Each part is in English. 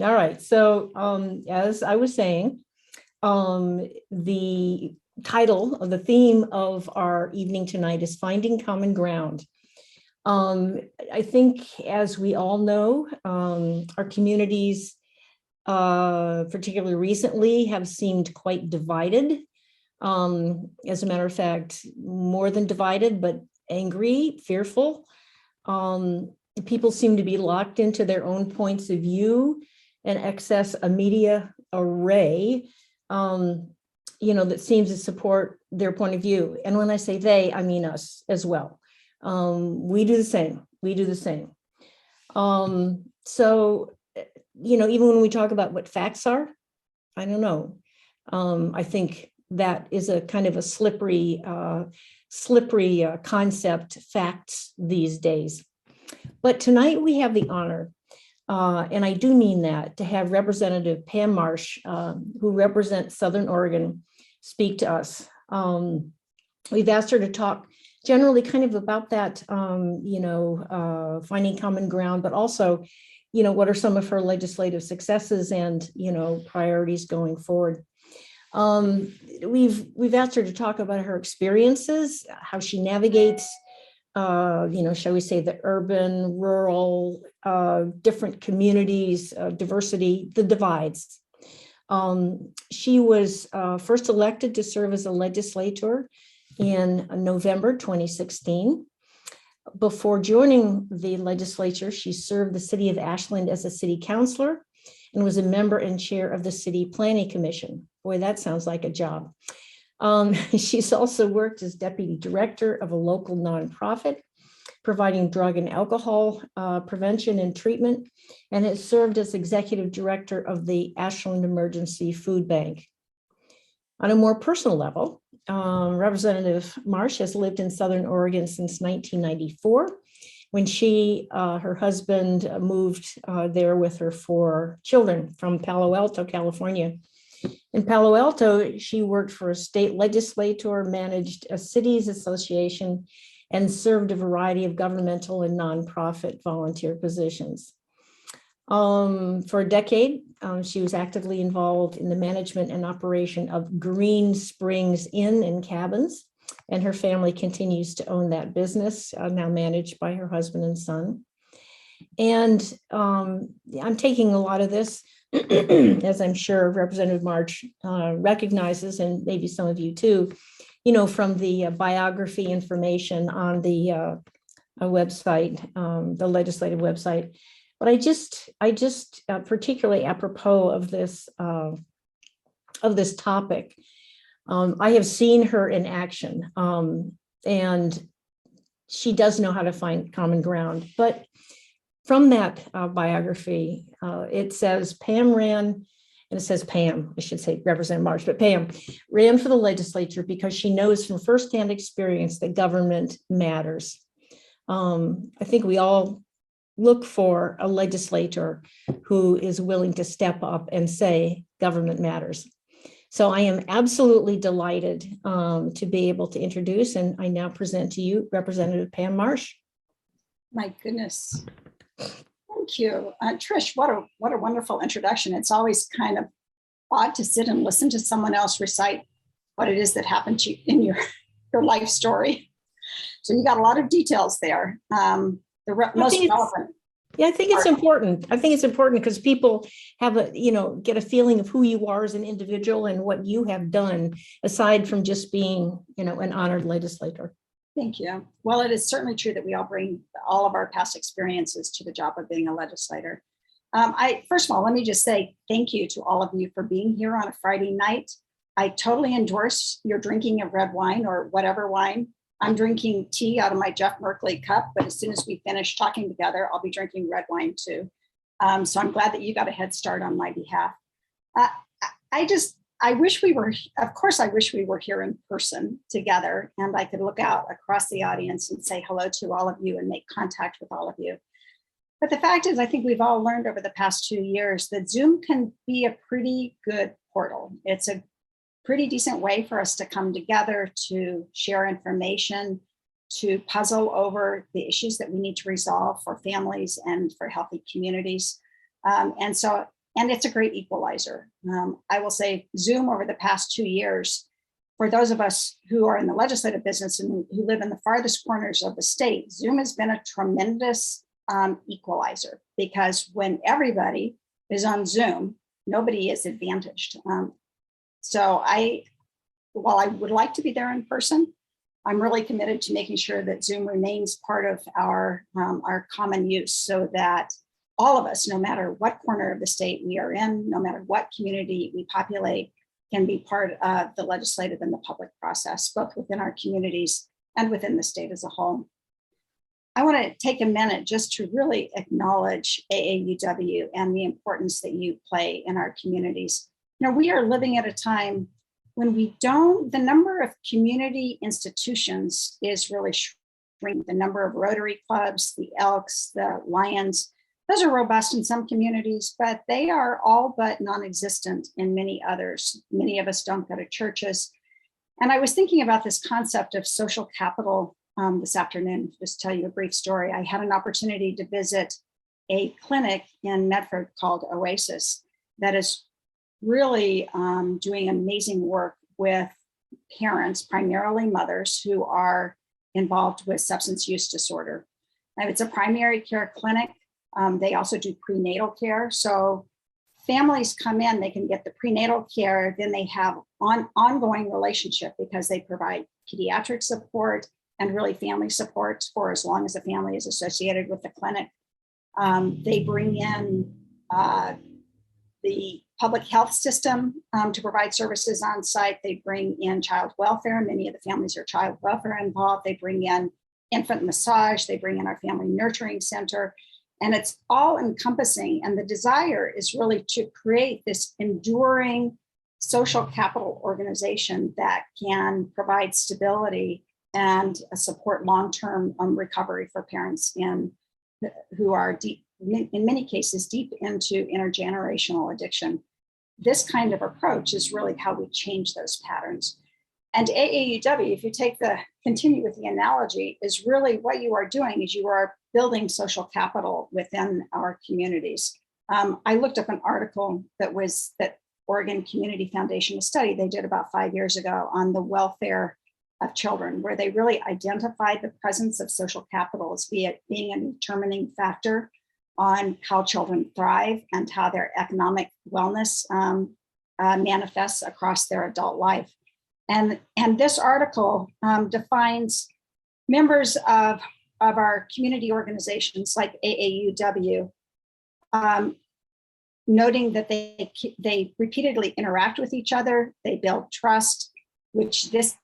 All right. So as I was saying, the title of the theme of our evening tonight is Finding Common Ground. I think, as we all know, our communities, particularly recently, have seemed quite divided. As a matter of fact, more than divided, but angry, fearful. People seem to be locked into their own points of view and access a media array, that seems to support their point of view. And when I say they, I mean us as well. We do the same. So, even when we talk about what facts are, I don't know. I think that is a kind of a slippery concept, facts these days. But tonight we have the honor, and I do mean that, to have Representative Pam Marsh, who represents Southern Oregon, speak to us. We've asked her to talk generally kind of about that, finding common ground, but also, what are some of her legislative successes and, priorities going forward. We've asked her to talk about her experiences, how she navigates, shall we say, the urban, rural, different communities, diversity, the divides. She was first elected to serve as a legislator in November 2016. Before joining the legislature, she served the city of Ashland as a city councilor and was a member and chair of the City Planning Commission. Boy, that sounds like a job. She's also worked as deputy director of a local nonprofit providing drug and alcohol prevention and treatment, and has served as executive director of the Ashland Emergency Food Bank. On a more personal level, Representative Marsh has lived in Southern Oregon since 1994, when her husband moved there with her 4 children from Palo Alto, California. In Palo Alto, she worked for a state legislator, managed a cities association, and served a variety of governmental and nonprofit volunteer positions. For a decade, she was actively involved in the management and operation of Green Springs Inn and Cabins, and her family continues to own that business, now managed by her husband and son. And I'm taking a lot of this, as I'm sure Representative Marsh recognizes, and maybe some of you too, from the biography information on the website, the legislative website. But I just particularly apropos of this topic, I have seen her in action, and she does know how to find common ground. But from that biography, it says Pam ran, and it says Pam, I should say Representative Marsh, but Pam ran for the legislature because she knows from firsthand experience that government matters. I think we all look for a legislator who is willing to step up and say government matters. So I am absolutely delighted to be able to introduce, and I now present to you Representative Pam Marsh. My goodness. Thank you. Trish, what a wonderful introduction. It's always kind of odd to sit and listen to someone else recite what it is that happened to you in your life story. So you got a lot of details there. Most relevant. Yeah, I think it's important. I think it's important because people have get a feeling of who you are as an individual and what you have done, aside from just being, an honored legislator. Thank you. Well, it is certainly true that we all bring all of our past experiences to the job of being a legislator. First of all, let me just say thank you to all of you for being here on a Friday night. I totally endorse your drinking of red wine or whatever wine. I'm drinking tea out of my Jeff Merkley cup, but as soon as we finish talking together, I'll be drinking red wine too. So I'm glad that you got a head start on my behalf. I wish we were here in person together, and I could look out across the audience and say hello to all of you and make contact with all of you. But the fact is, I think we've all learned over the past 2 years that Zoom can be a pretty good portal. It's a pretty decent way for us to come together, to share information, to puzzle over the issues that we need to resolve for families and for healthy communities. And And it's a great equalizer. I will say Zoom over the past 2 years, for those of us who are in the legislative business and who live in the farthest corners of the state, Zoom has been a tremendous equalizer, because when everybody is on Zoom, nobody is advantaged. So while I would like to be there in person, I'm really committed to making sure that Zoom remains part of our common use, so that all of us, no matter what corner of the state we are in, no matter what community we populate, can be part of the legislative and the public process, both within our communities and within the state as a whole. I want to take a minute just to really acknowledge AAUW and the importance that you play in our communities. We are living at a time when the number of community institutions is really shrinking. The number of Rotary clubs, the Elks, the Lions, those are robust in some communities, but they are all but non-existent in many others. Many of us don't go to churches. And I was thinking about this concept of social capital this afternoon. Just tell you a brief story. I had an opportunity to visit a clinic in Medford called Oasis that is really doing amazing work with parents, primarily mothers, who are involved with substance use disorder. And it's a primary care clinic. They also do prenatal care. So families come in, they can get the prenatal care, then they have ongoing relationship, because they provide pediatric support and really family support for as long as the family is associated with the clinic. They bring in the public health system to provide services on site. They bring in child welfare. Many of the families are child welfare involved. They bring in infant massage. They bring in our family nurturing center. And it's all encompassing. And the desire is really to create this enduring social capital organization that can provide stability and support long-term recovery for parents who are deep, in many cases, deep into intergenerational addiction. This kind of approach is really how we change those patterns. And AAUW, if you continue with the analogy, is really what you are doing is you are building social capital within our communities. I looked up an article that Oregon Community Foundation, a study they did about 5 years ago on the welfare of children, where they really identified the presence of social capital as being a determining factor on how children thrive and how their economic wellness manifests across their adult life. And this article defines members of our community organizations like AAUW, noting that they repeatedly interact with each other, they build trust, which this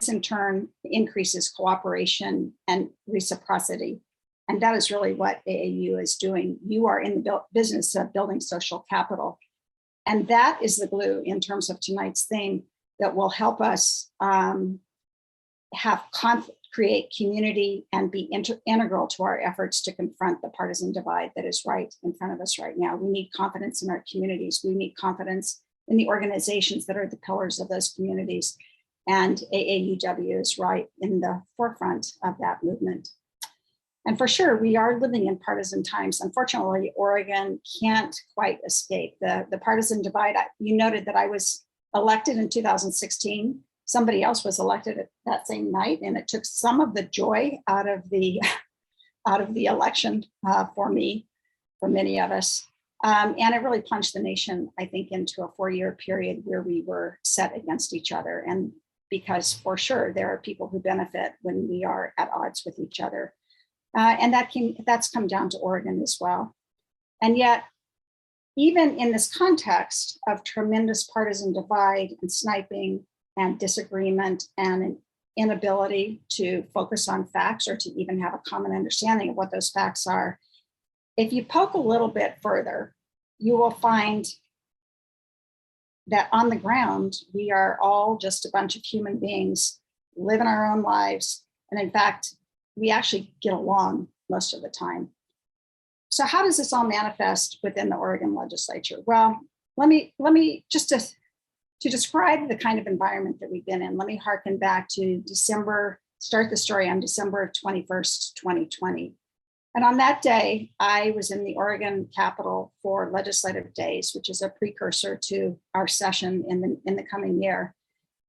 in turn increases cooperation and reciprocity. And that is really what AAU is doing. You are in the business of building social capital. And that is the glue in terms of tonight's theme that will help us create community and be integral to our efforts to confront the partisan divide that is right in front of us right now. We need confidence in our communities. We need confidence in the organizations that are the pillars of those communities. And AAUW is right in the forefront of that movement. And for sure, we are living in partisan times. Unfortunately, Oregon can't quite escape the partisan divide. You noted that I was elected in 2016. Somebody else was elected that same night, and it took some of the joy out of the election for me, for many of us. And it really plunged the nation, I think, into a 4-year period where we were set against each other. And because for sure, there are people who benefit when we are at odds with each other. And that's come down to Oregon as well. And yet, even in this context of tremendous partisan divide and sniping and disagreement and an inability to focus on facts or to even have a common understanding of what those facts are, if you poke a little bit further, you will find that on the ground, we are all just a bunch of human beings living our own lives. And in fact, we actually get along most of the time. So how does this all manifest within the Oregon legislature? Well, let me just to describe the kind of environment that we've been in, let me harken back to start the story on December 21st, 2020. And on that day, I was in the Oregon Capitol for Legislative Days, which is a precursor to our session in the coming year.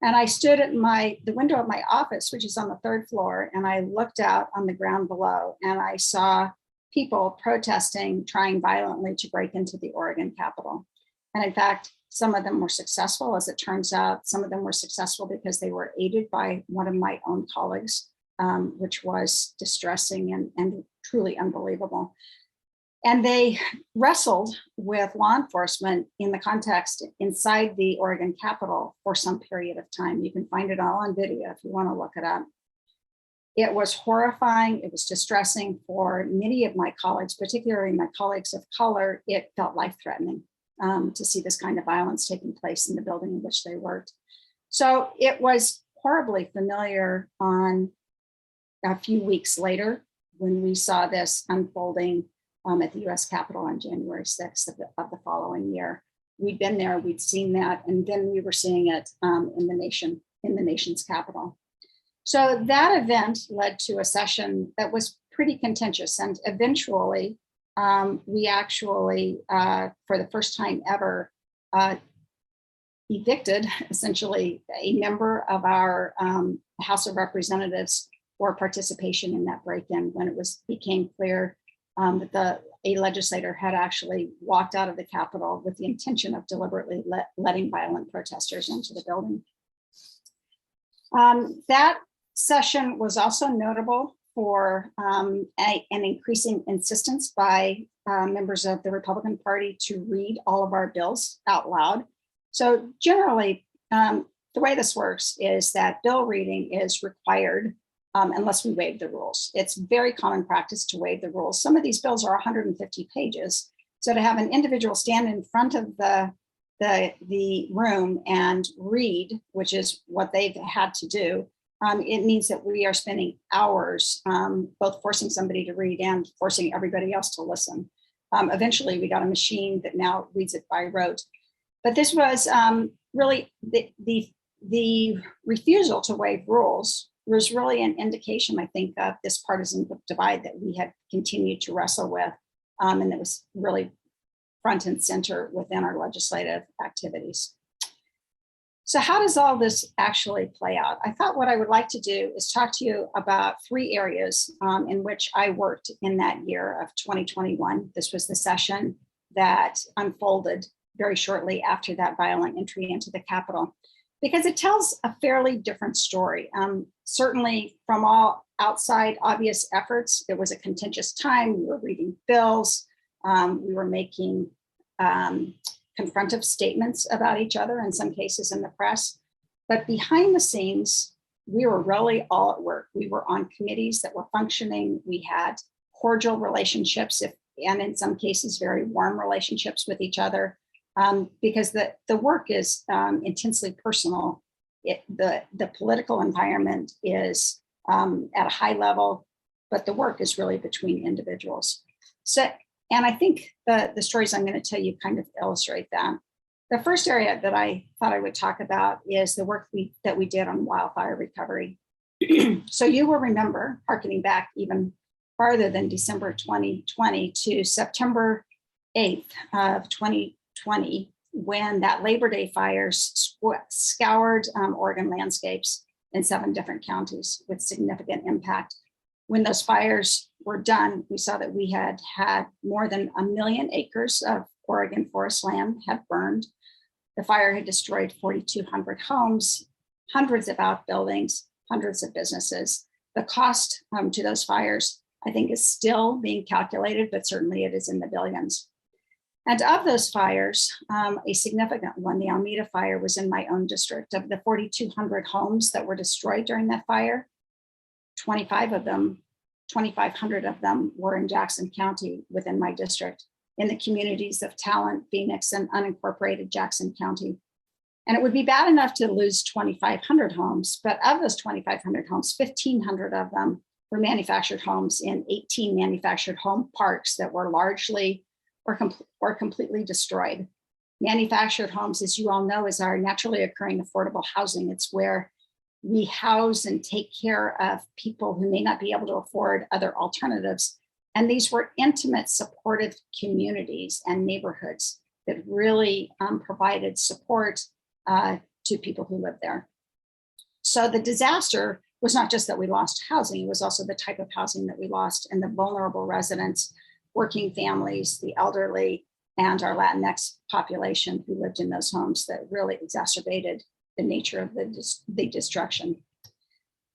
And I stood at the window of my office, which is on the 3rd floor, and I looked out on the ground below, and I saw people protesting, trying violently to break into the Oregon Capitol. And in fact, some of them were successful. As it turns out, some of them were successful because they were aided by one of my own colleagues, which was distressing and truly unbelievable. And they wrestled with law enforcement in the context inside the Oregon Capitol for some period of time. You can find it all on video if you want to look it up. It was horrifying. It was distressing for many of my colleagues, particularly my colleagues of color. It felt life-threatening to see this kind of violence taking place in the building in which they worked. So it was horribly familiar on a few weeks later when we saw this unfolding at the US Capitol on January 6th of the following year. We'd been there, we'd seen that, and then we were seeing it in the nation's capital. So that event led to a session that was pretty contentious, and eventually we actually, for the first time ever, evicted essentially a member of our House of Representatives for participation in that break-in when it became clear that a legislator had actually walked out of the Capitol with the intention of deliberately letting violent protesters into the building. That session was also notable for an increasing insistence by members of the Republican Party to read all of our bills out loud. So generally, the way this works is that bill reading is required unless we waive the rules. It's very common practice to waive the rules. Some of these bills are 150 pages. So to have an individual stand in front of the room and read, which is what they've had to do, it means that we are spending hours both forcing somebody to read and forcing everybody else to listen. Eventually, we got a machine that now reads it by rote. But this was really the refusal to waive rules was really an indication, I think, of this partisan divide that we had continued to wrestle with, and that was really front and center within our legislative activities. So how does all this actually play out? I thought what I would like to do is talk to you about 3 areas in which I worked in that year of 2021. This was the session that unfolded very shortly after that violent entry into the Capitol, because it tells a fairly different story. Certainly from all outside obvious efforts, it was a contentious time. We were reading bills. We were making confrontive statements about each other, in some cases in the press. But behind the scenes, we were really all at work. We were on committees that were functioning. We had cordial relationships, and in some cases, very warm relationships with each other, because the work is intensely personal. The political environment is at a high level, but the work is really between individuals. So, and I think the stories I'm going to tell you kind of illustrate that. The first area that I thought I would talk about is the work that we did on wildfire recovery. So you will remember, hearkening back even farther than December 2020 to September 8th of 2020, when that Labor Day fires scoured Oregon landscapes in 7 different counties with significant impact. When those fires were done, we saw that we had more than 1 million acres of Oregon forest land had burned. The fire had destroyed 4,200 homes, hundreds of outbuildings, hundreds of businesses. The cost to those fires, I think, is still being calculated, but certainly it is in the billions. And of those fires, a significant one, the Almeda fire, was in my own district. Of the 4,200 homes that were destroyed during that fire, 2,500 of them were in Jackson County within my district, in the communities of Talent, Phoenix, and unincorporated Jackson County. And it would be bad enough to lose 2,500 homes, but of those 2,500 homes, 1,500 of them were manufactured homes in 18 manufactured home parks that were largely or completely destroyed. Manufactured homes, as you all know, is our naturally occurring affordable housing. It's where we house and take care of people who may not be able to afford other alternatives And these were intimate, supportive communities and neighborhoods that really provided support to people who lived there. So the disaster was not just that we lost housing, it was also the type of housing that we lost, and the vulnerable residents, working families, the elderly, and our Latinx population who lived in those homes that really exacerbated the nature of the destruction.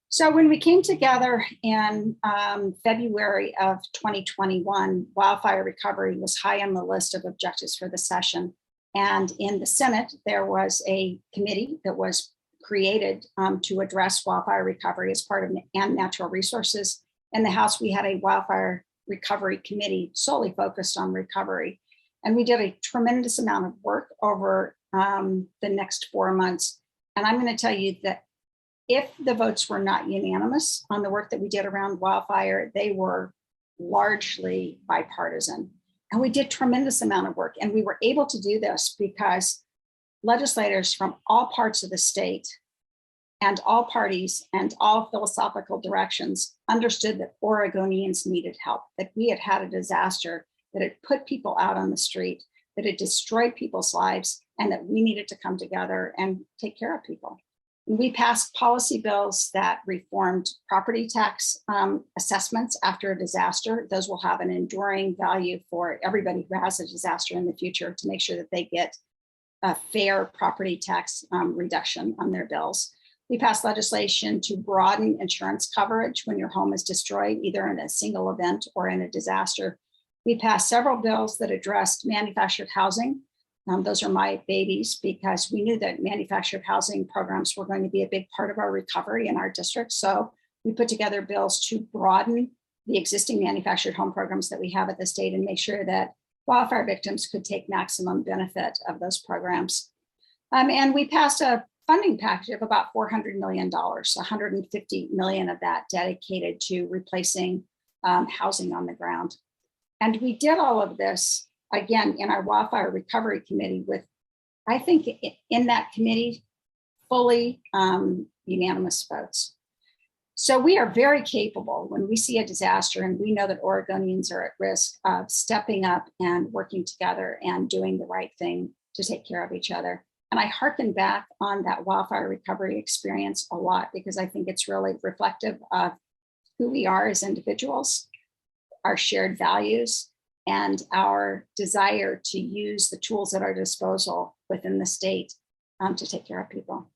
So when we came together in February of 2021, wildfire recovery was high on the list of objectives for the session. And in the Senate, there was a committee that was created to address wildfire recovery as part of and natural resources. In the House, we had a wildfire recovery committee solely focused on recovery. And we did a tremendous amount of work over the next 4 months. And I'm going to tell you that if the votes were not unanimous on the work that we did around wildfire, they were largely bipartisan. And we did tremendous amount of work. And we were able to do this because legislators from all parts of the state and all parties and all philosophical directions understood that Oregonians needed help, that we had had a disaster, that it put people out on the street, that it destroyed people's lives, and that we needed to come together and take care of people. We passed policy bills that reformed property tax assessments after a disaster. Those will have an enduring value for everybody who has a disaster in the future to make sure that they get a fair property tax reduction on their bills. We passed legislation to broaden insurance coverage when your home is destroyed, either in a single event or in a disaster. We passed several bills that addressed manufactured housing. Those are my babies because we knew that manufactured housing programs were going to be a big part of our recovery in our district. So we put together bills to broaden the existing manufactured home programs that we have at the state and make sure that wildfire victims could take maximum benefit of those programs. And we passed a funding package of about $400 million, $150 million of that dedicated to replacing housing on the ground. And we did all of this, again, in our wildfire recovery committee with, I think in that committee, fully unanimous votes. So we are very capable when we see a disaster and we know that Oregonians are at risk of stepping up and working together and doing the right thing to take care of each other. And I hearken back on that wildfire recovery experience a lot because I think it's really reflective of who we are as individuals, our shared values, and our desire to use the tools at our disposal within the state to take care of people.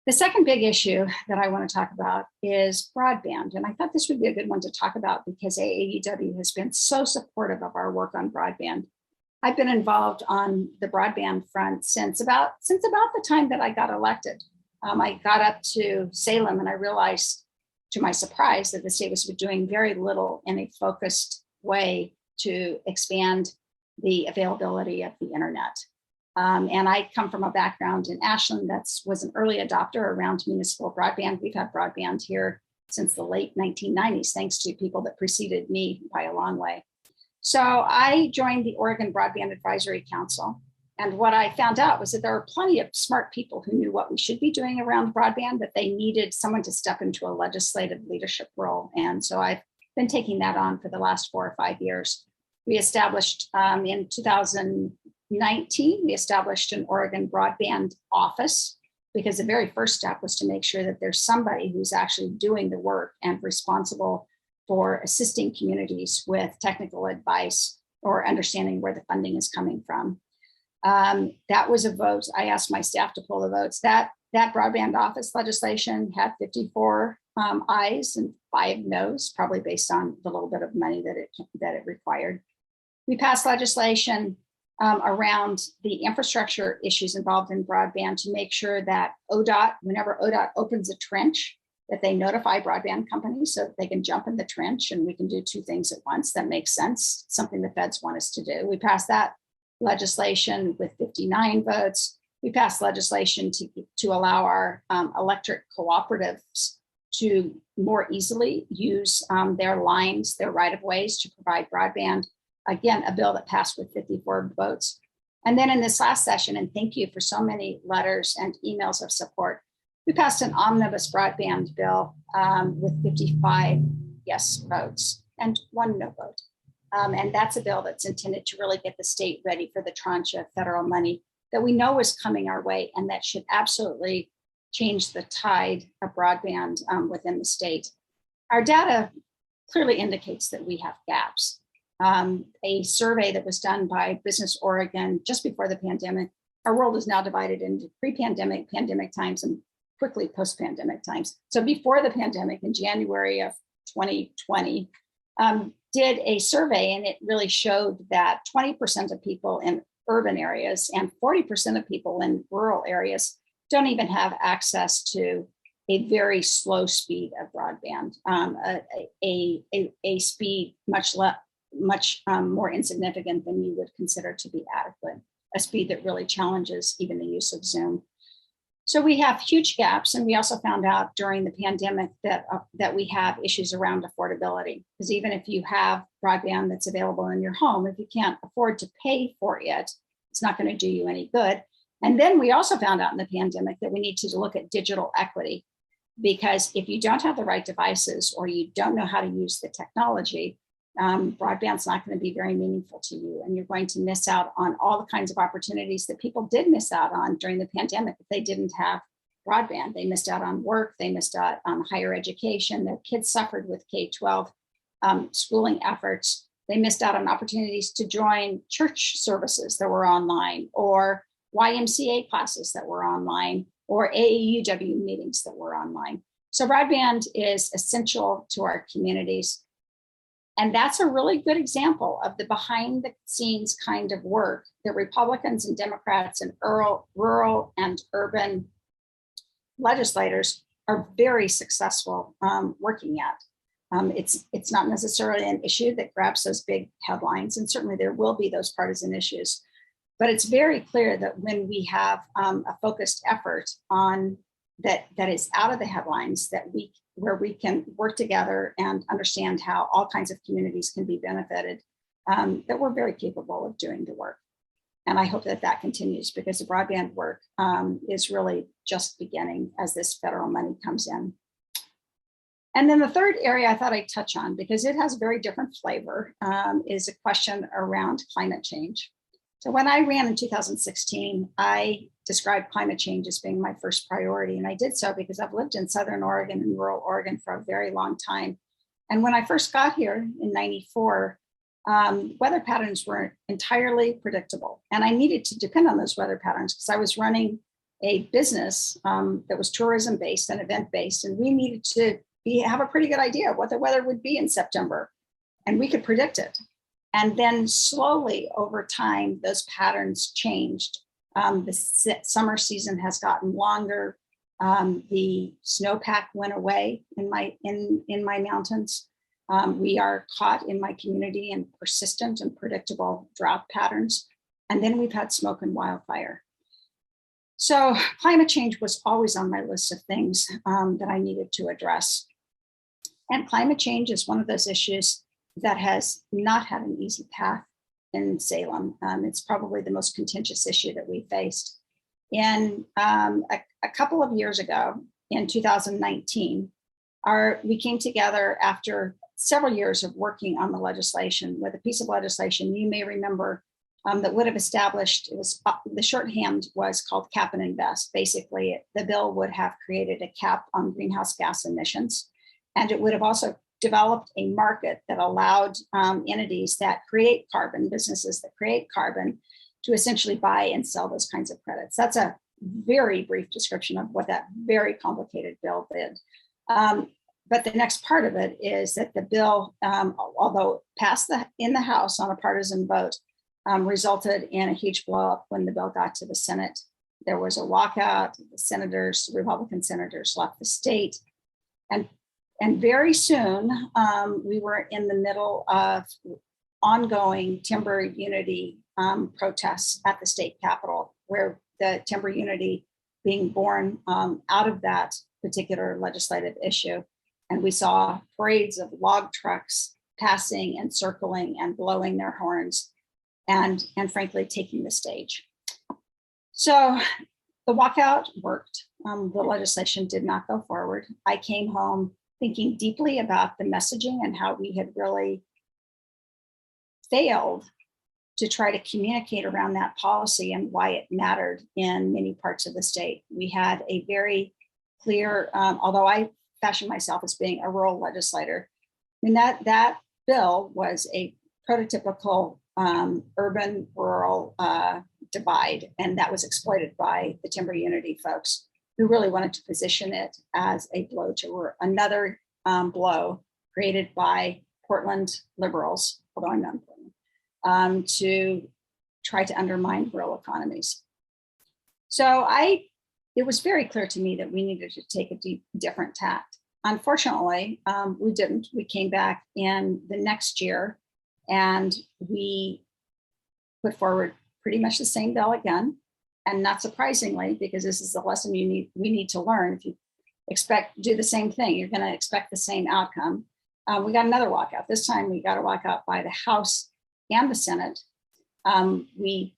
The second big issue that I want to talk about is broadband. And I thought this would be a good one to talk about because AAUW has been so supportive of our work on broadband. I've been involved on the broadband front since about the time that I got elected. I got up to Salem and I realized to my surprise that the state was doing very little in a focused way to expand the availability of the internet. And I come from a background in Ashland that was an early adopter around municipal broadband. We've had broadband here since the late 1990s, thanks to people that preceded me by a long way. So I joined the Oregon Broadband Advisory Council. And what I found out was that there were plenty of smart people who knew what we should be doing around broadband, but they needed someone to step into a legislative leadership role. And so I've been taking that on for the last 4 or 5 years. We established in 2019, we established an Oregon broadband office because the very first step was to make sure that there's somebody who's actually doing the work and responsible for assisting communities with technical advice or understanding where the funding is coming from. That was a vote. I asked my staff to pull the votes. That broadband office legislation had 54 ayes and 5 noes, probably based on the little bit of money that it required. We passed legislation around the infrastructure issues involved in broadband to make sure that ODOT, whenever ODOT opens a trench, that they notify broadband companies so that they can jump in the trench and we can do 2 things at once. That makes sense, something the feds want us to do. We passed that legislation with 59 votes. We passed legislation to allow our electric cooperatives to more easily use their lines, their right-of-ways to provide broadband. Again, a bill that passed with 54 votes. And then in this last session, and thank you for so many letters and emails of support, we passed an omnibus broadband bill with 55 yes votes. and 1 no vote. And that's a bill that's intended to really get the state ready for the tranche of federal money that we know is coming our way, and that should absolutely change the tide of broadband within the state. Our data clearly indicates that we have gaps. A survey that was done by Business Oregon just before the pandemic, our world is now divided into pre-pandemic, pandemic times, and quickly post-pandemic times. So before the pandemic, in January of 2020, did a survey, and it really showed that 20% of people in urban areas and 40% of people in rural areas don't even have access to a very slow speed of broadband, a speed much more insignificant than you would consider to be adequate, a speed that really challenges even the use of Zoom. So we have huge gaps, and we also found out during the pandemic that we have issues around affordability, because even if you have broadband that's available in your home, if you can't afford to pay for it, it's not going to do you any good. And then we also found out in the pandemic that we need to look at digital equity, because if you don't have the right devices or you don't know how to use the technology, broadband's not going to be very meaningful to you, and you're going to miss out on all the kinds of opportunities that people did miss out on during the pandemic if they didn't have broadband. They missed out on work, they missed out on higher education, their kids suffered with K-12 schooling efforts, they missed out on opportunities to join church services that were online, or YMCA classes that were online, or AAUW meetings that were online. So broadband is essential to our communities. And that's a really good example of the behind the scenes kind of work that Republicans and Democrats and rural and urban legislators are very successful working at. It's not necessarily an issue that grabs those big headlines, and certainly there will be those partisan issues. But it's very clear that when we have a focused effort on that is out of the headlines, where we can work together and understand how all kinds of communities can be benefited, that we're very capable of doing the work. And I hope that that continues, because the broadband work is really just beginning as this federal money comes in. And then the third area I thought I'd touch on, because it has a very different flavor, is a question around climate change. So when I ran in 2016, I described climate change as being my first priority. And I did so because I've lived in Southern Oregon and rural Oregon for a very long time. And when I first got here in '94, weather patterns were entirely predictable. And I needed to depend on those weather patterns because I was running a business that was tourism based and event based. And we needed to have a pretty good idea of what the weather would be in September. And we could predict it. And then slowly over time, those patterns changed. The summer season has gotten longer. The snowpack went away in my mountains. We are caught in my community in persistent and predictable drought patterns. And then we've had smoke and wildfire. So climate change was always on my list of things that I needed to address. And climate change is one of those issues that has not had an easy path in Salem. It's probably the most contentious issue that we faced. And a couple of years ago, in 2019, we came together after several years of working on the legislation with a piece of legislation you may remember that would have established, the shorthand was called Cap and Invest. Basically, the bill would have created a cap on greenhouse gas emissions, and it would have also developed a market that allowed entities that create carbon, businesses that create carbon, to essentially buy and sell those kinds of credits. That's a very brief description of what that very complicated bill did. But the next part of it is that the bill, although passed in the House on a partisan vote, resulted in a huge blowup when the bill got to the Senate. There was a walkout. The Republican senators left the state. And very soon, we were in the middle of ongoing timber unity protests at the state capitol, where the timber unity being born out of that particular legislative issue. And we saw parades of log trucks passing and circling and blowing their horns and frankly, taking the stage. So the walkout worked. The legislation did not go forward. I came home thinking deeply about the messaging and how we had really failed to try to communicate around that policy and why it mattered in many parts of the state. We had a very clear, although I fashion myself as being a rural legislator, I mean, that bill was a prototypical urban rural divide, and that was exploited by the Timber Unity folks who really wanted to position it as a blow to another blow created by Portland liberals, although I'm not Portland, to try to undermine rural economies. So it was very clear to me that we needed to take a different tact. Unfortunately, we didn't. We came back in the next year and we put forward pretty much the same bill again. And not surprisingly, because this is a lesson we need to learn. If you do the same thing, you're going to expect the same outcome. We got another walkout. This time we got a walkout by the House and the Senate. We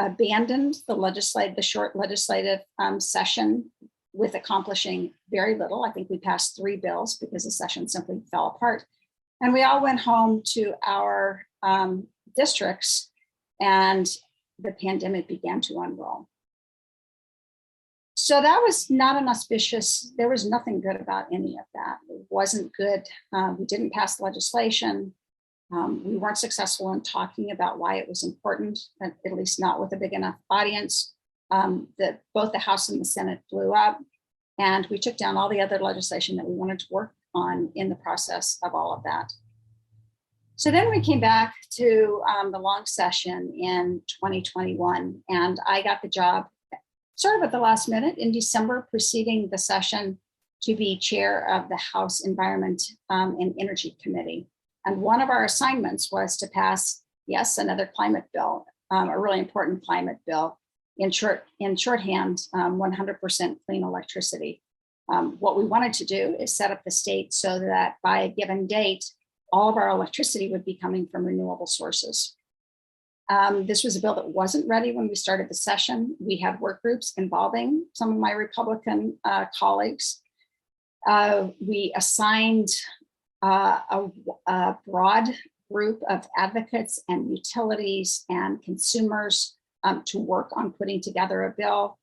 abandoned the short legislative session with accomplishing very little. I think we passed 3 bills because the session simply fell apart. And we all went home to our districts, and the pandemic began to unroll. So that was not an auspicious, there was nothing good about any of that. It wasn't good. We didn't pass legislation. We weren't successful in talking about why it was important, at least not with a big enough audience. Both the House and the Senate blew up, and we took down all the other legislation that we wanted to work on in the process of all of that. So then we came back to the long session in 2021, and I got the job sort of at the last minute in December preceding the session to be chair of the House Environment and Energy Committee. And one of our assignments was to pass, yes, another climate bill, a really important climate bill, in shorthand, 100% clean electricity. What we wanted to do is set up the state so that by a given date, all of our electricity would be coming from renewable sources. This was a bill that wasn't ready when we started the session. We had work groups involving some of my Republican colleagues. We assigned a broad group of advocates and utilities and consumers to work on putting together a bill.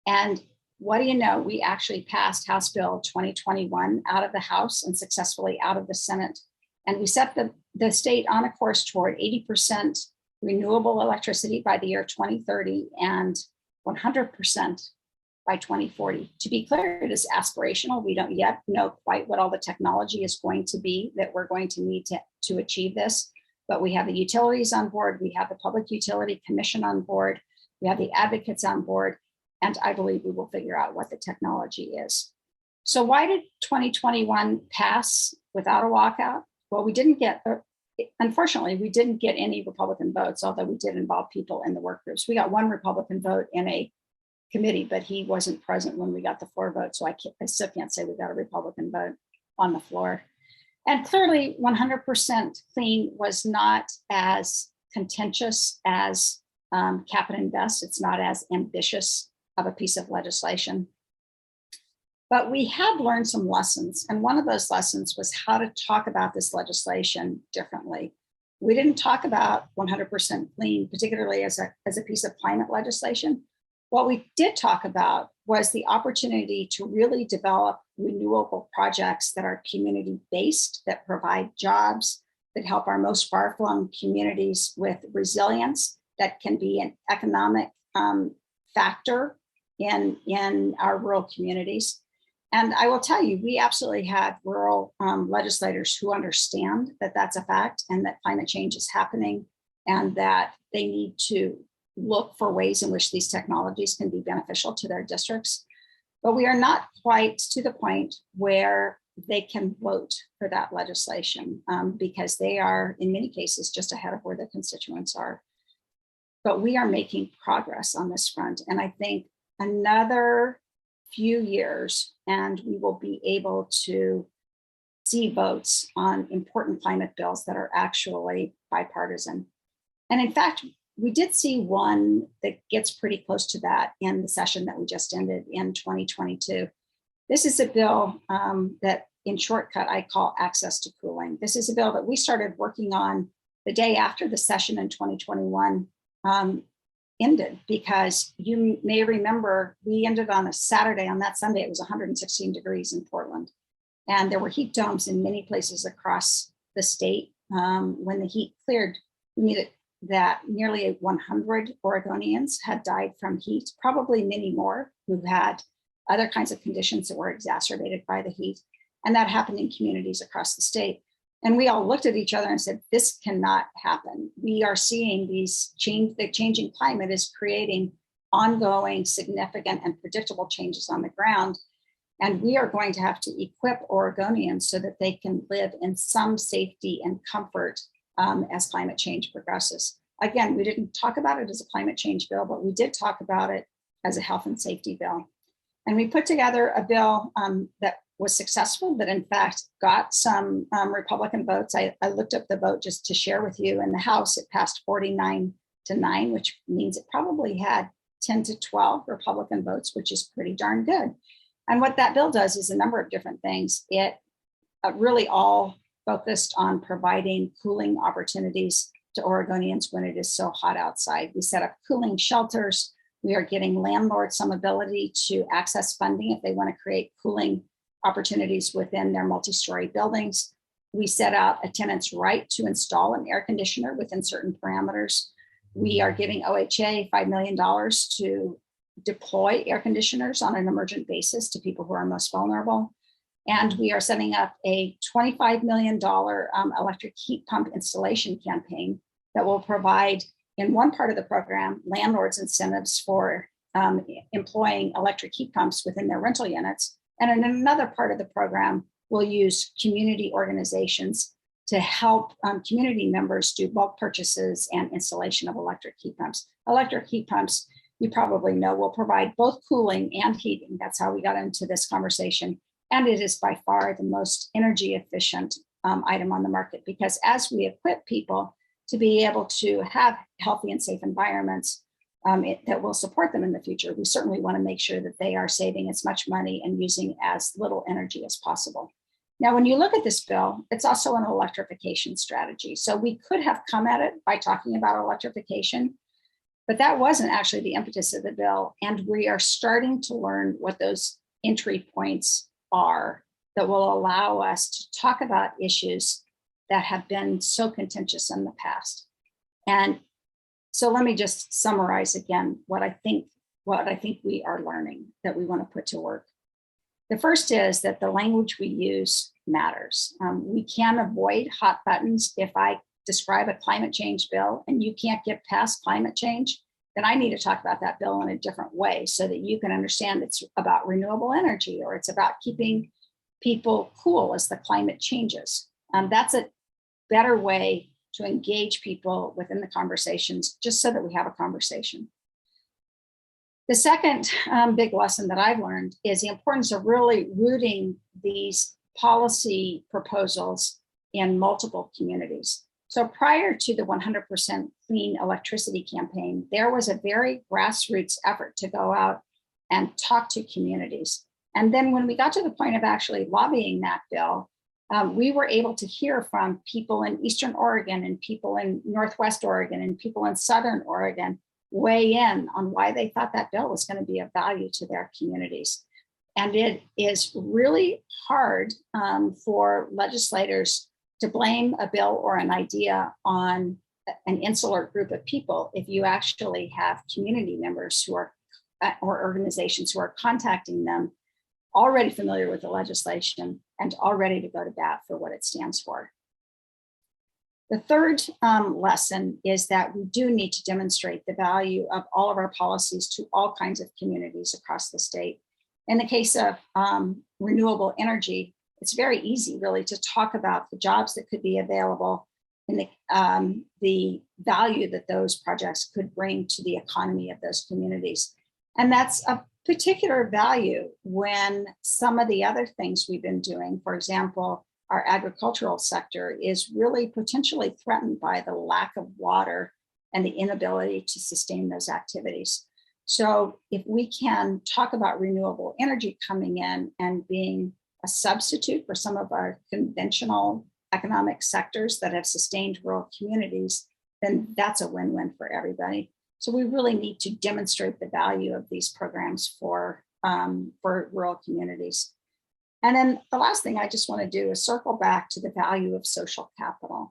And what do you know, we actually passed House Bill 2021 out of the House and successfully out of the Senate. And we set the state on a course toward 80% renewable electricity by the year 2030 and 100% by 2040. To be clear, it is aspirational. We don't yet know quite what all the technology is going to be that we're going to need to achieve this, but we have the utilities on board, we have the Public Utility Commission on board, we have the advocates on board, and I believe we will figure out what the technology is. So why did 2021 pass without a walkout? Well, unfortunately, we didn't get any Republican votes, although we did involve people in the work groups. We got one Republican vote in a committee, but he wasn't present when we got the floor vote. So I still can't say we got a Republican vote on the floor. And clearly 100% clean was not as contentious as cap and invest. It's not as ambitious of a piece of legislation. But we had learned some lessons. And one of those lessons was how to talk about this legislation differently. We didn't talk about 100% clean, particularly as a piece of climate legislation. What we did talk about was the opportunity to really develop renewable projects that are community-based, that provide jobs, that help our most far-flung communities with resilience, that can be an economic factor in our rural communities. And I will tell you, we absolutely have rural legislators who understand that that's a fact and that climate change is happening and that they need to look for ways in which these technologies can be beneficial to their districts. But we are not quite to the point where they can vote for that legislation because they are, in many cases, just ahead of where their constituents are. But we are making progress on this front. And I think another few years and we will be able to see votes on important climate bills that are actually bipartisan. And in fact, we did see one that gets pretty close to that in the session that we just ended in 2022. This is a bill that in shortcut I call access to cooling. This is a bill that we started working on the day after the session in 2021 ended, because you may remember we ended on a Saturday. On that Sunday, it was 116 degrees in Portland. And there were heat domes in many places across the state. When the heat cleared, we knew that nearly 100 Oregonians had died from heat, probably many more who had other kinds of conditions that were exacerbated by the heat. And that happened in communities across the state. And we all looked at each other and said, this cannot happen. We are seeing the changing climate is creating ongoing, significant, and predictable changes on the ground. And we are going to have to equip Oregonians so that they can live in some safety and comfort as climate change progresses. Again, we didn't talk about it as a climate change bill, but we did talk about it as a health and safety bill. And we put together a bill that was successful, that in fact got some Republican votes. I looked up the vote just to share with you. In the House, it passed 49-9, which means it probably had 10 to 12 Republican votes, which is pretty darn good. And what that bill does is a number of different things. It really all focused on providing cooling opportunities to Oregonians when it is so hot outside. We set up cooling shelters. We are giving landlords some ability to access funding if they want to create cooling opportunities within their multi-story buildings. We set out a tenant's right to install an air conditioner within certain parameters. We are giving OHA $5 million to deploy air conditioners on an emergent basis to people who are most vulnerable. And we are setting up a $25 million electric heat pump installation campaign that will provide, in one part of the program, landlords incentives for employing electric heat pumps within their rental units. And in another part of the program, we'll use community organizations to help community members do bulk purchases and installation of electric heat pumps. Electric heat pumps, you probably know, will provide both cooling and heating. That's how we got into this conversation. And it is by far the most energy efficient item on the market, because as we equip people to be able to have healthy and safe environments that will support them in the future, we certainly want to make sure that they are saving as much money and using as little energy as possible. Now, when you look at this bill, it's also an electrification strategy. So we could have come at it by talking about electrification, but that wasn't actually the impetus of the bill. And we are starting to learn what those entry points are that will allow us to talk about issues that have been so contentious in the past. And so let me just summarize again what I think we are learning that we want to put to work. The first is that the language we use matters. We can avoid hot buttons. If I describe a climate change bill and you can't get past climate change, then I need to talk about that bill in a different way so that you can understand it's about renewable energy, or it's about keeping people cool as the climate changes. That's a better way to engage people within the conversations, just so that we have a conversation. The second big lesson that I've learned is the importance of really rooting these policy proposals in multiple communities. So prior to the 100% clean electricity campaign, there was a very grassroots effort to go out and talk to communities. And then when we got to the point of actually lobbying that bill, we were able to hear from people in Eastern Oregon and people in Northwest Oregon and people in Southern Oregon weigh in on why they thought that bill was going to be of value to their communities. And it is really hard for legislators to blame a bill or an idea on an insular group of people if you actually have community members who are, or organizations who are contacting them, already familiar with the legislation and all ready to go to bat for what it stands for. The third lesson is that we do need to demonstrate the value of all of our policies to all kinds of communities across the state. In the case of renewable energy, it's very easy really to talk about the jobs that could be available and the value that those projects could bring to the economy of those communities. And that's a particular value when some of the other things we've been doing, for example, our agricultural sector is really potentially threatened by the lack of water and the inability to sustain those activities. So if we can talk about renewable energy coming in and being a substitute for some of our conventional economic sectors that have sustained rural communities, then that's a win-win for everybody. So we really need to demonstrate the value of these programs for rural communities. And then the last thing I just want to do is circle back to the value of social capital.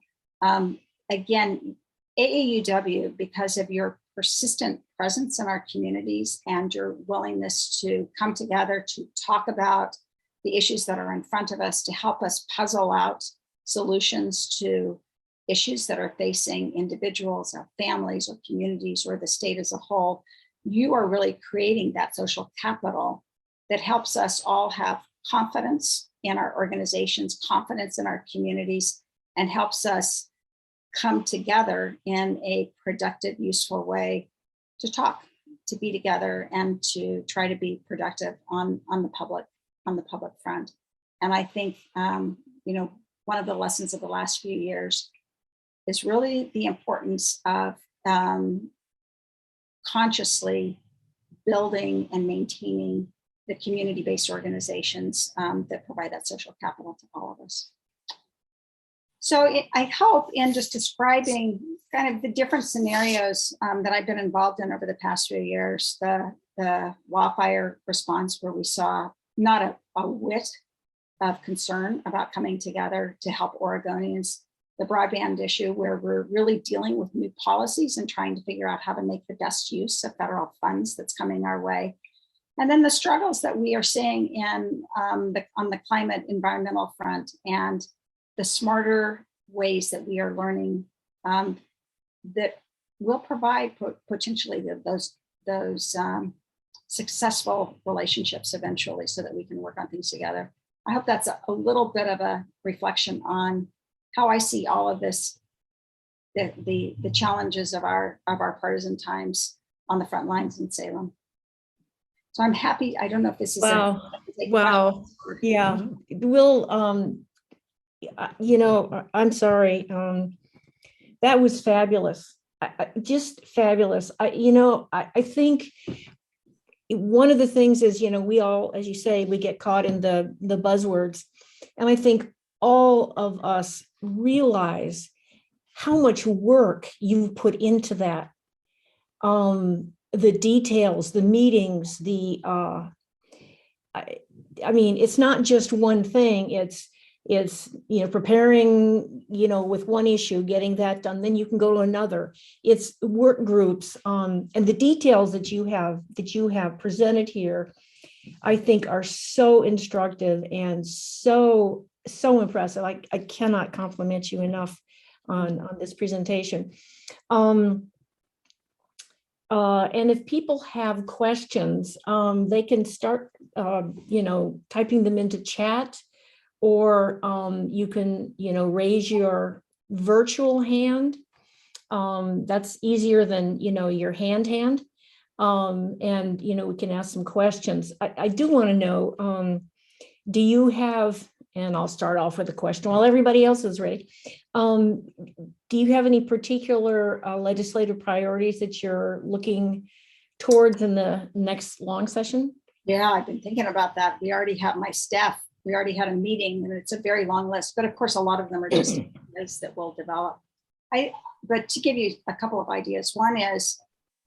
Again, AAUW, because of your persistent presence in our communities and your willingness to come together to talk about the issues that are in front of us, to help us puzzle out solutions to issues that are facing individuals or families or communities or the state as a whole, you are really creating that social capital that helps us all have confidence in our organizations, confidence in our communities, and helps us come together in a productive, useful way to talk, to be together, and to try to be productive on the public front. And I think one of the lessons of the last few years is really the importance of consciously building and maintaining the community-based organizations that provide that social capital to all of us. So I hope in just describing kind of the different scenarios that I've been involved in over the past few years, the wildfire response where we saw not a whit of concern about coming together to help Oregonians, the broadband issue where we're really dealing with new policies and trying to figure out how to make the best use of federal funds that's coming our way. And then the struggles that we are seeing in on the climate environmental front and the smarter ways that we are learning that will provide potentially those successful relationships eventually so that we can work on things together. I hope that's a little bit of a reflection on how I see all of this, the challenges of our partisan times on the front lines in Salem. So I'm happy. I don't know if this is wow. Yeah, we'll I'm sorry. That was fabulous. Just fabulous. I think one of the things is, we all, as you say, we get caught in the buzzwords. And I think all of us realize how much work you put into that. The details, the meetings, I mean, it's not just one thing. It's preparing, with one issue, getting that done, then you can go to another. It's work groups, and the details that you have presented here, I think are so instructive and so impressive. I cannot compliment you enough on this presentation. And if people have questions, they can start, typing them into chat, or you can, raise your virtual hand. That's easier than, your hand. And, we can ask some questions. I do want to know, do you have, and I'll start off with a question while everybody else is ready. Do you have any particular legislative priorities that you're looking towards in the next long session? Yeah, I've been thinking about that. We already have my staff. We already had a meeting, and it's a very long list, but of course, a lot of them are just lists that we'll develop. But to give you a couple of ideas, one is,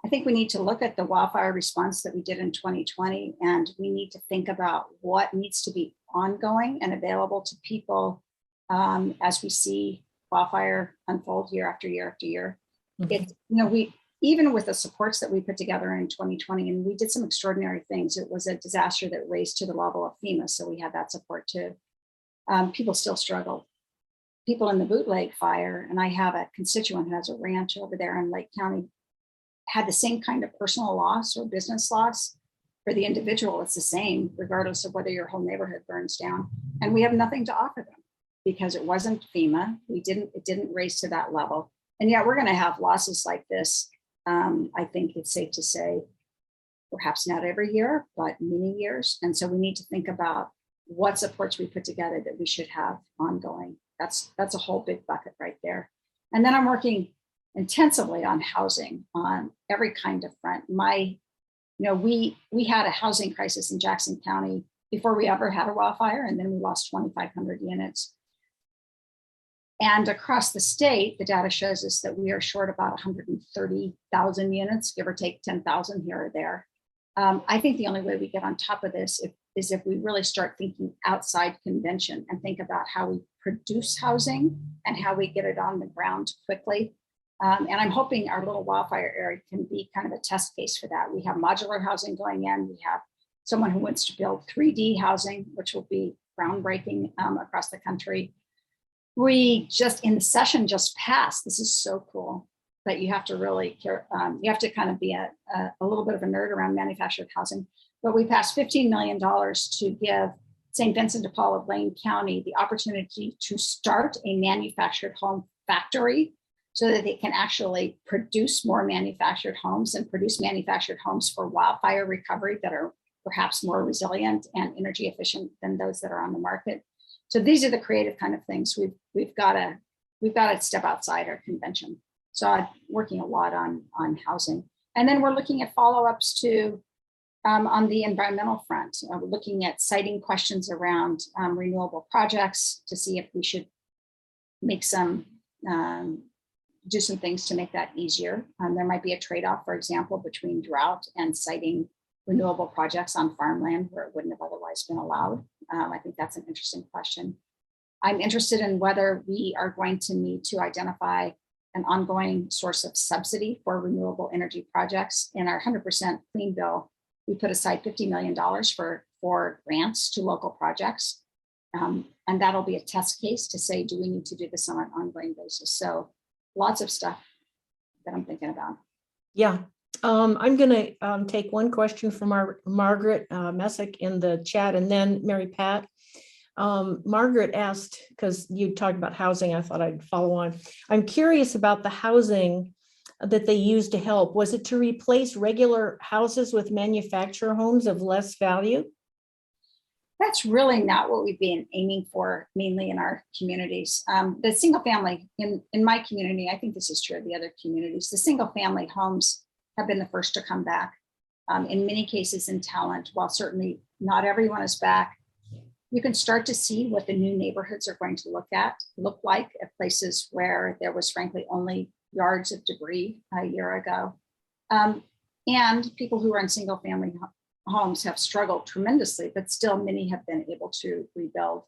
I think we need to look at the wildfire response that we did in 2020, and we need to think about what needs to be ongoing and available to people as we see wildfire unfold year after year after year. Mm-hmm. We, even with the supports that we put together in 2020, and we did some extraordinary things. It was a disaster that raised to the level of FEMA, so we had that support too. People still struggled. People in the Bootleg fire, and I have a constituent who has a ranch over there in Lake County, had the same kind of personal loss or business loss. For the individual, it's the same, regardless of whether your whole neighborhood burns down. And we have nothing to offer them because it wasn't FEMA. It didn't raise to that level. And yet we're going to have losses like this. I think it's safe to say, perhaps not every year, but many years. And so we need to think about what supports we put together that we should have ongoing. That's a whole big bucket right there. And then I'm working intensively on housing on every kind of front. My we had a housing crisis in Jackson County before we ever had a wildfire, and then we lost 2,500 units. And across the state, the data shows us that we are short about 130,000 units, give or take 10,000 here or there. I think the only way we get on top of this is if we really start thinking outside convention and think about how we produce housing and how we get it on the ground quickly. And I'm hoping our little wildfire area can be kind of a test case for that. We have modular housing going in. We have someone who wants to build 3D housing, which will be groundbreaking across the country. We just, in the session just passed, this is so cool, that you have to really care. You have to kind of be a little bit of a nerd around manufactured housing. But we passed $15 million to give St. Vincent de Paul of Lane County the opportunity to start a manufactured home factory so that they can actually produce more manufactured homes and produce manufactured homes for wildfire recovery that are perhaps more resilient and energy efficient than those that are on the market. So these are the creative kind of things we've got to step outside our convention. So I'm working a lot on housing, and then we're looking at follow-ups to on the environmental front. We're looking at citing questions around renewable projects to see if we should make some do some things to make that easier. There might be a trade-off, for example, between drought and citing renewable projects on farmland where it wouldn't have otherwise been allowed. I think that's an interesting question. I'm interested in whether we are going to need to identify an ongoing source of subsidy for renewable energy projects. In our 100% clean bill, we put aside $50 million for grants to local projects. And that'll be a test case to say, do we need to do this on an ongoing basis? So lots of stuff that I'm thinking about. Yeah. I'm going to take one question from our Margaret Messick in the chat, and then Mary Pat. Margaret asked, because you talked about housing, I thought I'd follow on. I'm curious about the housing that they used to help. Was it to replace regular houses with manufactured homes of less value? That's really not what we've been aiming for, mainly in our communities. The single family, in my community, I think this is true of the other communities, the single family homes have been the first to come back. In many cases in Talent, while certainly not everyone is back, you can start to see what the new neighborhoods are going to look like at places where there was frankly only yards of debris a year ago. And people who are in single family homes have struggled tremendously, but still many have been able to rebuild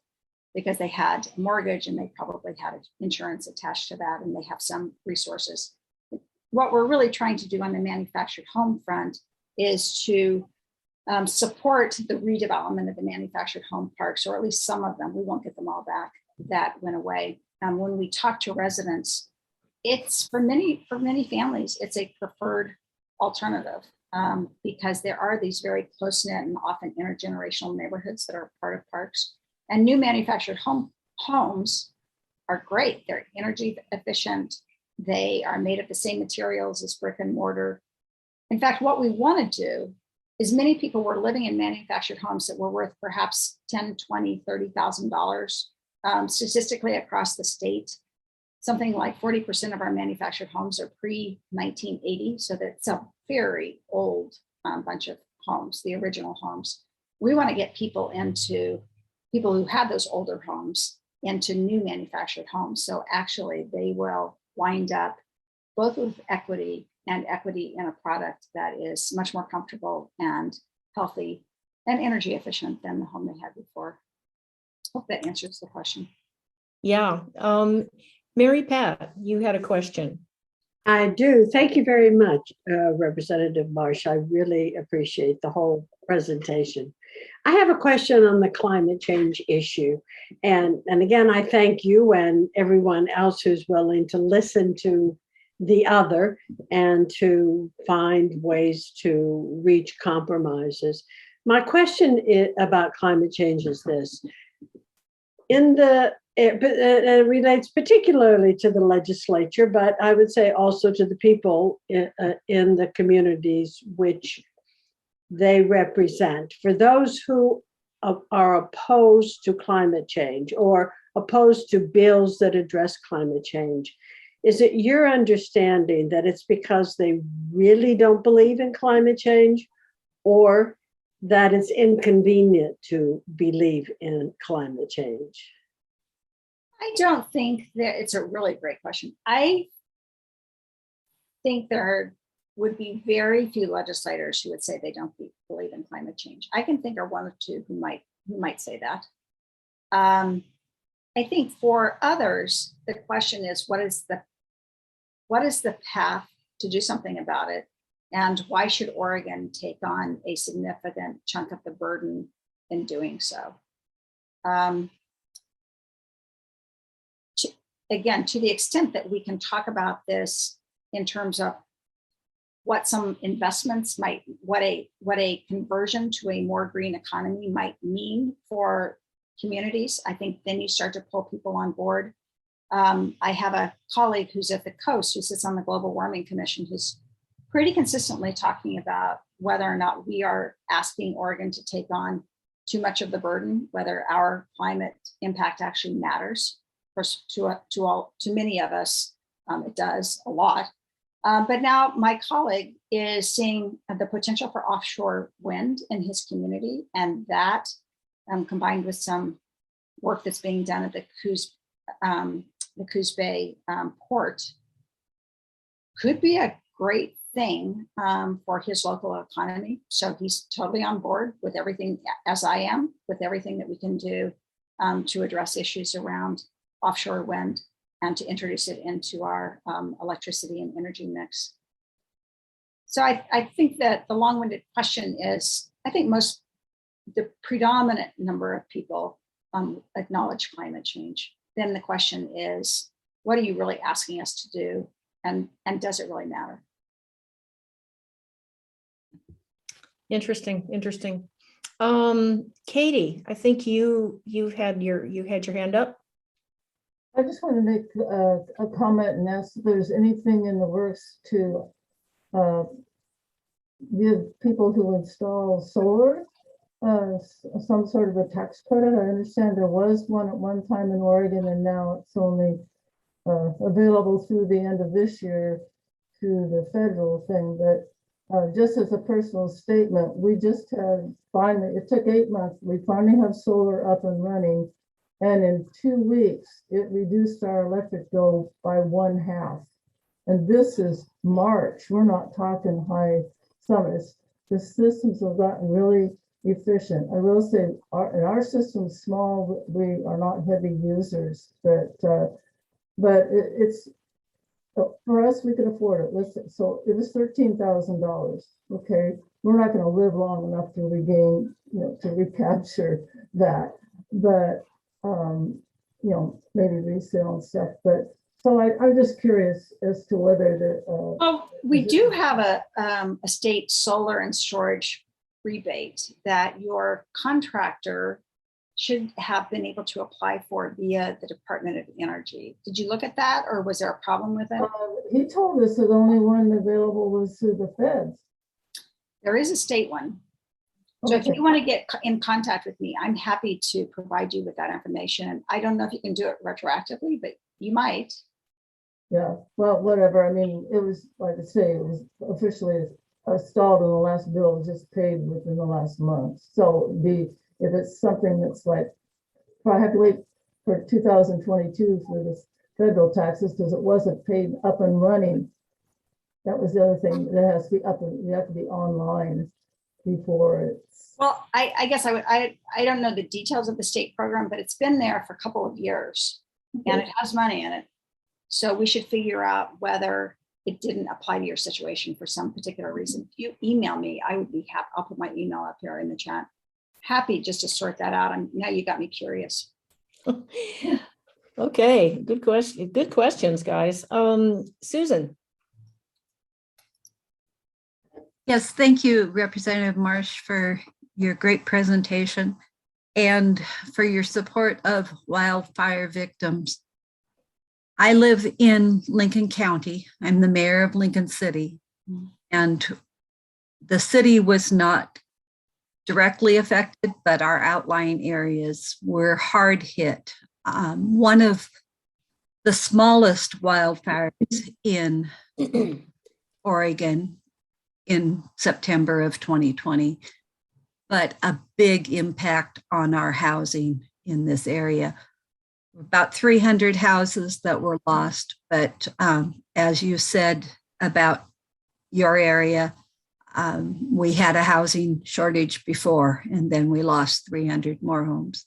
because they had a mortgage and they probably had insurance attached to that, and they have some resources. What we're really trying to do on the manufactured home front is to support the redevelopment of the manufactured home parks, or at least some of them. We won't get them all back. That went away. When we talk to residents, it's for many families, it's a preferred alternative because there are these very close-knit and often intergenerational neighborhoods that are part of parks. And new manufactured homes are great. They're energy efficient. They are made of the same materials as brick and mortar. In fact, what we want to do is many people were living in manufactured homes that were worth perhaps $10,000, $20,000, $30,000 statistically across the state. Something like 40% of our manufactured homes are pre-1980. So that's a very old bunch of homes, the original homes. We want to get people who had those older homes into new manufactured homes. So actually they will wind up both with equity and equity in a product that is much more comfortable and healthy and energy efficient than the home they had before. Hope that answers the question. Yeah. Mary Pat, you had a question. I do. Thank you very much, Representative Marsh. I really appreciate the whole presentation. I have a question on the climate change issue. And again, I thank you and everyone else who's willing to listen to the other and to find ways to reach compromises. My question about climate change is this. It relates particularly to the legislature, but I would say also to the people in the communities which they represent. For those who are opposed to climate change or opposed to bills that address climate change, is it your understanding that it's because they really don't believe in climate change, or that it's inconvenient to believe in climate change? I don't think that it's a really great question. I think there would be very few legislators who would say they don't believe in climate change. I can think of one or two who might say that. I think for others, the question is, what is the path to do something about it? And why should Oregon take on a significant chunk of the burden in doing so? Again, to the extent that we can talk about this in terms of what some investments might, what a conversion to a more green economy might mean for communities, I think then you start to pull people on board. I have a colleague who's at the coast who sits on the Global Warming Commission who's pretty consistently talking about whether or not we are asking Oregon to take on too much of the burden, whether our climate impact actually matters. To many of us, it does a lot. But now my colleague is seeing the potential for offshore wind in his community, and that combined with some work that's being done at the Coos Bay port could be a great thing for his local economy. So he's totally on board with everything, as I am, with everything that we can do to address issues around offshore wind and to introduce it into our electricity and energy mix. So I think that the long-winded question is, I think the predominant number of people acknowledge climate change. Then the question is, what are you really asking us to do? And does it really matter? Interesting. Katie, I think you had your hand up. I just want to make a comment and ask if there's anything in the works to give people who install solar some sort of a tax credit. I understand there was one at one time in Oregon, and now it's only available through the end of this year through the federal thing. But just as a personal statement, we just had finally, it took 8 months, we finally have solar up and running. And in 2 weeks, it reduced our electric bill by 1/2. And this is March. We're not talking high summers. The systems have gotten really efficient. I will say, our system's small. We are not heavy users, but it's for us. We can afford it. Listen, so it was $13,000. Okay, we're not going to live long enough to regain, to recapture that, but. Maybe resale and stuff, but so I'm just curious as to whether well, we do have a state solar and storage rebate that your contractor should have been able to apply for via the Department of Energy. Did you look at that, or was there a problem with it? He told us that the only one available was through the feds. There is a state one. So if you want to get in contact with me, I'm happy to provide you with that information. I don't know if you can do it retroactively, but you might. Yeah, well, whatever. I mean, it was, like I say, it was officially installed in the last bill, just paid within the last month. So if it's something that's like, I have to wait for 2022 for the federal taxes because it wasn't paid up and running. That was the other thing that has to be up and you have to be online before it's. Well, I guess I don't know the details of the state program, but it's been there for a couple of years and it has money in it. So we should figure out whether it didn't apply to your situation for some particular reason. If you email me, I would be happy. I'll put my email up here in the chat. Happy just to sort that out. Now you got me curious. Okay, good question. Good questions, guys. Susan. Yes, thank you, Representative Marsh, for your great presentation and for your support of wildfire victims. I live in Lincoln County. I'm the mayor of Lincoln City, and the city was not directly affected, but our outlying areas were hard hit. One of the smallest wildfires in Oregon in September of 2020, but a big impact on our housing in this area. About 300 houses that were lost, but as you said about your area, we had a housing shortage before, and then we lost 300 more homes.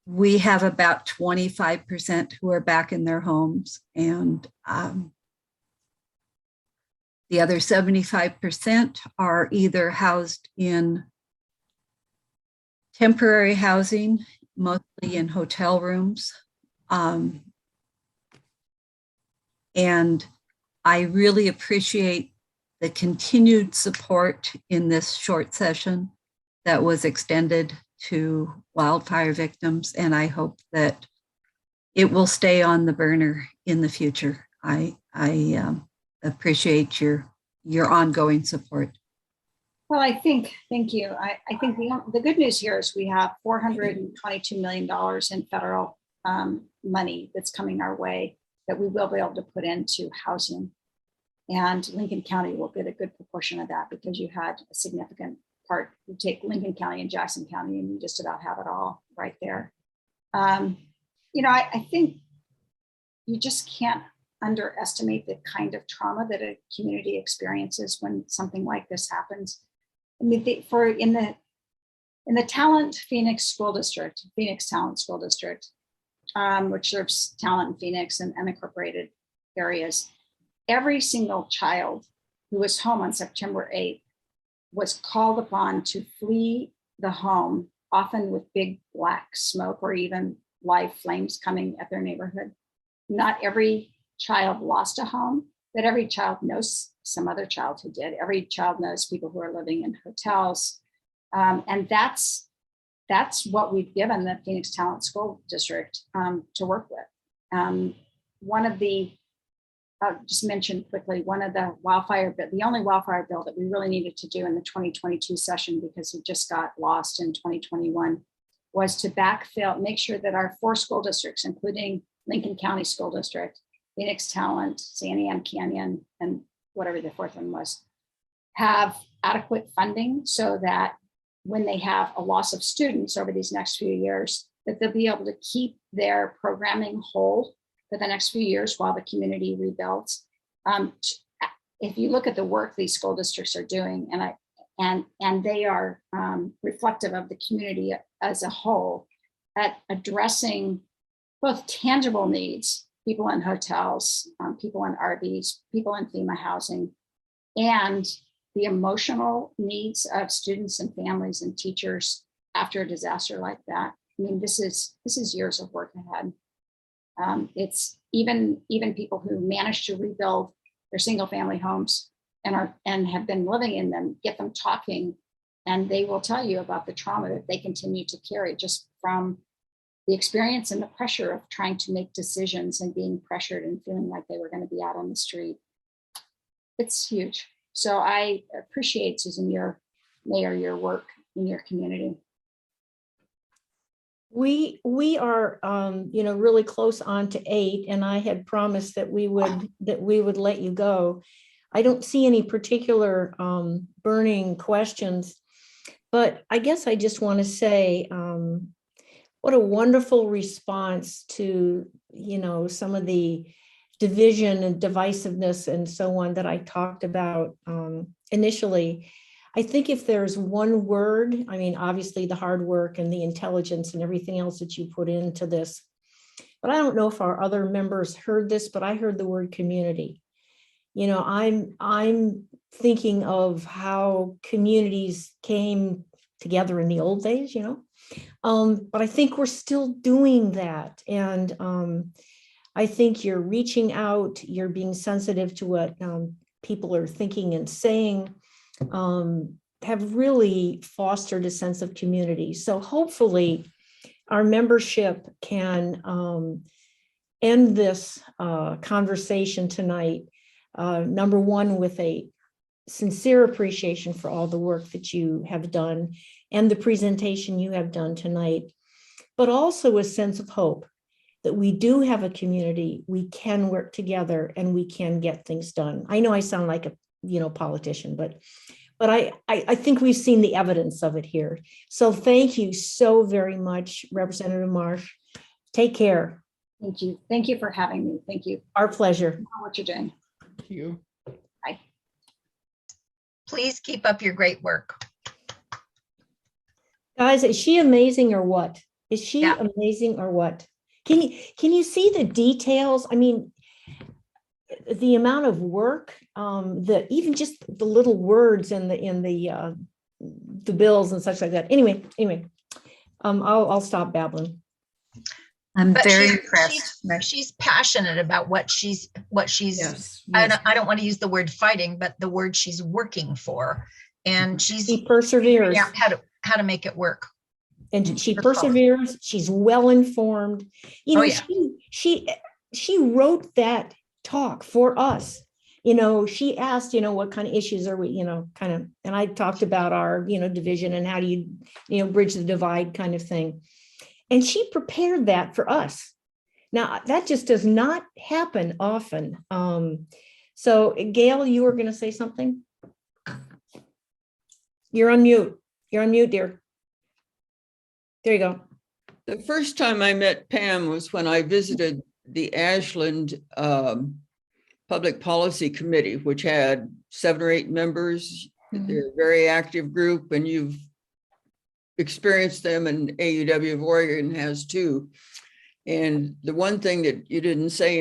We have about 25% who are back in their homes, and the other 75% are either housed in temporary housing, mostly in hotel rooms. And I really appreciate the continued support in this short session that was extended to wildfire victims. And I hope that it will stay on the burner in the future. I appreciate your ongoing support. Well, thank you. I think the good news here is we have $422 million in federal money that's coming our way that we will be able to put into housing. And Lincoln County will get a good proportion of that because you had a significant part. You take Lincoln County and Jackson County and you just about have it all right there. I think you just can't underestimate the kind of trauma that a community experiences when something like this happens. I mean, in the Phoenix Talent School District, which serves talent in Phoenix and unincorporated areas, every single child who was home on September 8th was called upon to flee the home, often with big black smoke or even live flames coming at their neighborhood. Not every child lost a home, but every child knows some other child who did. Every child knows people who are living in hotels. And that's what we've given the Phoenix Talent School District to work with. I'll just mention quickly, the only wildfire bill that we really needed to do in the 2022 session, because it just got lost in 2021, was to backfill, make sure that our 4 school districts, including Lincoln County School District, Phoenix Talent, Santiam Canyon, and whatever the 4th one was, have adequate funding so that when they have a loss of students over these next few years, that they'll be able to keep their programming whole for the next few years while the community rebuilds. If you look at the work these school districts are doing, and they are reflective of the community as a whole, at addressing both tangible needs, people in hotels, people in RVs, people in FEMA housing, and the emotional needs of students and families and teachers after a disaster like that. I mean, this is years of work ahead. It's even people who managed to rebuild their single family homes and have been living in them, get them talking, and they will tell you about the trauma that they continue to carry just from the experience and the pressure of trying to make decisions and being pressured and feeling like they were going to be out on the street. It's huge. So I appreciate, Susan, your work in your community. We are really close on to 8, and I had promised that we would let you go. I don't see any particular burning questions, but I guess I just want to say what a wonderful response to some of the division and divisiveness and so on that I talked about initially. I think if there's one word, I mean, obviously the hard work and the intelligence and everything else that you put into this, but I don't know if our other members heard this, but I heard the word community. I'm thinking of how communities came together in the old days, but I think we're still doing that. And I think you're reaching out, you're being sensitive to what people are thinking and saying, have really fostered a sense of community. So hopefully our membership can end this conversation tonight, number one, with a sincere appreciation for all the work that you have done and the presentation you have done tonight, but also a sense of hope that we do have a community, we can work together, and we can get things done. I know I sound like a politician, but I think we've seen the evidence of it here. So thank you so very much, Representative Marsh. Take care. Thank you. Thank you for having me. Thank you Our pleasure. for what you're doing. Thank you. Please keep up your great work. Guys, is she amazing or what? Is she Yeah. amazing or what? Can you see the details? I mean, the amount of work, even just the little words in the bills and such like that. Anyway, I'll stop babbling. I'm But very she's- impressed. She's passionate about what she's, Yes. I don't want to use the word fighting, but the word she's working for. And she's She perseveres. figuring out how to make it work. And she Her fault. perseveres. She's well informed. Oh, yeah. She wrote that talk for us. She asked, what kind of issues are we, and I talked about our, division and how do you, bridge the divide kind of thing. And she prepared that for us. Now, that just does not happen often. So Gail, you were going to say something? You're on mute. You're on mute, dear. There you go. The first time I met Pam was when I visited the Ashland Public Policy Committee, which had 7 or 8 members. They're a very active group, and you've experienced them, and AUW of Oregon has too. And the one thing that you didn't say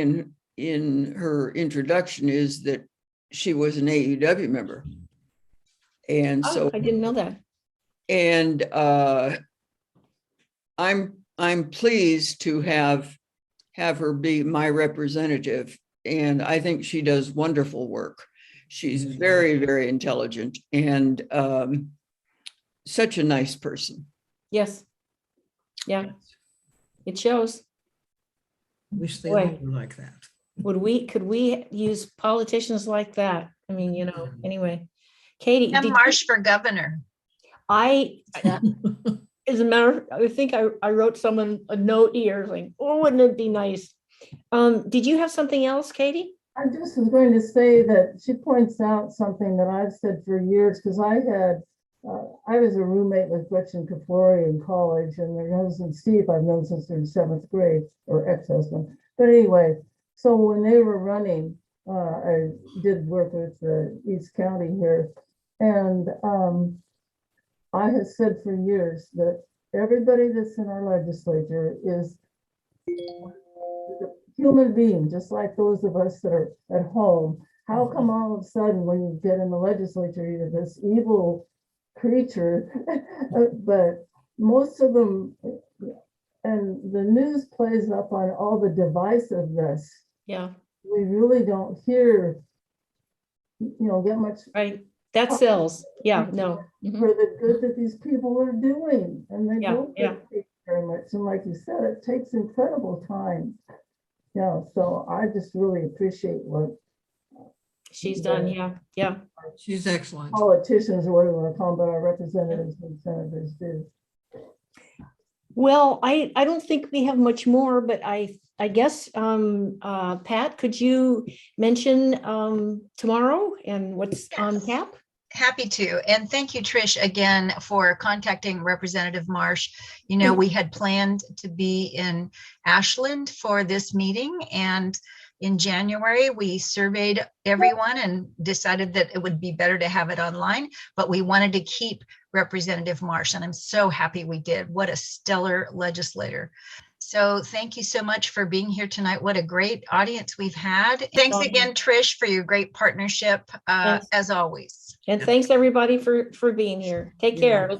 in her introduction is that she was an AUW member. And so I didn't know that. And I'm pleased to have her be my representative, and I think she does wonderful work. She's very, very intelligent and such a nice person. Yes. Yeah. It shows. Wish they Boy. all were like that. Could we use politicians like that? I mean, anyway. Katie, And Marsh for governor. as a matter, I think I wrote someone a note here like, oh, wouldn't it be nice? Did you have something else, Katie? I just was going to say that she points out something that I've said for years, because I was a roommate with Gretchen Kafori in college, and her husband Steve I've known since they're in 7th grade, or ex-husband. But anyway, so when they were running, I did work with East County here, and I have said for years that everybody that's in our legislature is a human being, just like those of us that are at home. How come all of a sudden when you get in the legislature, you're this evil creature? But most of them, and the news plays up on all the divisiveness. Yeah, We really don't hear, get much right. That sells. Yeah, no. Mhm. for the good that these people are doing, and they Yeah, don't get paid very much. And like you said, it takes incredible time. So I just really appreciate what She's done. Yeah, yeah. She's excellent. politicians, or whatever you want to call them, but our representatives and senators do. Well, I don't think we have much more, but I guess, Pat, could you mention tomorrow and what's on tap? Happy to. And thank you, Trish, again, for contacting Representative Marsh. We had planned to be in Ashland for this meeting, and in January, we surveyed everyone and decided that it would be better to have it online, but we wanted to keep Representative Marsh, and I'm so happy we did. What a stellar legislator. So thank you so much for being here tonight. What a great audience we've had. Thanks again, Trish, for your great partnership, Thanks. as always. And thanks everybody for being here. Take care.